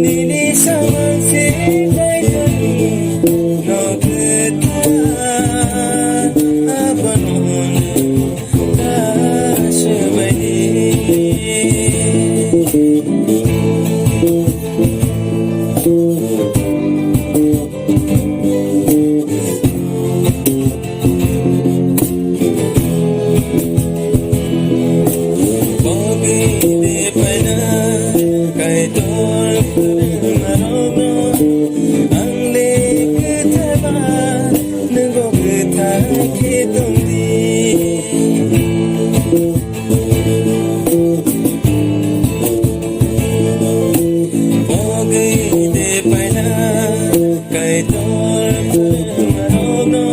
nini samang se kaitorni nokta abanon chubawi Kaitor marobno ang leketaba nenggo ketake tongdi bagwi de paina Kaitor marobno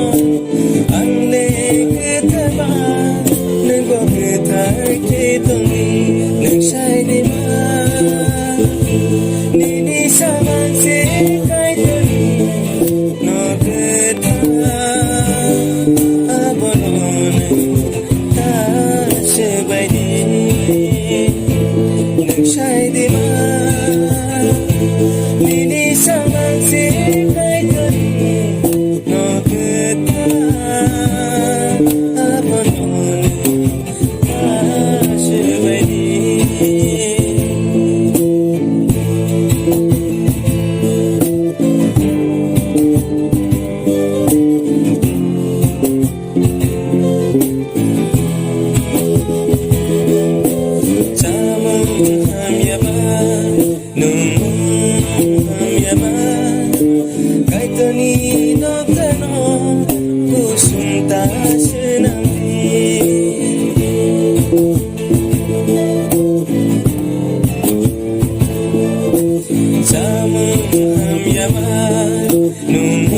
ang leketaba nenggo ketake tongdi Nwng Sai de Man nini samang se kaitorni nokta abanon chubawi Nwng Sai de Man nini samang se kaitorni nokta abanon chubawi kaitorni nokta kusumta senamdi samung yaman nung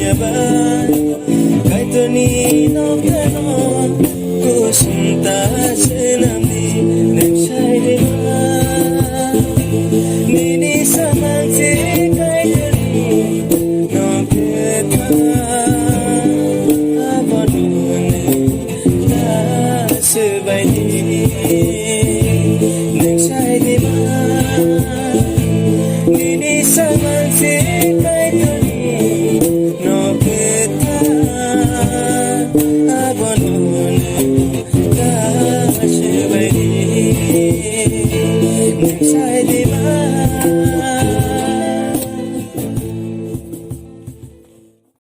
yaman kaitorni nokta kusumta senamdi Nwng Sai de Man nini samang se kaitorni nokta abanon chubawi Nwng Sai de Man nini samang se kaitorni nokta abanon chubawi Nwng Sai de Man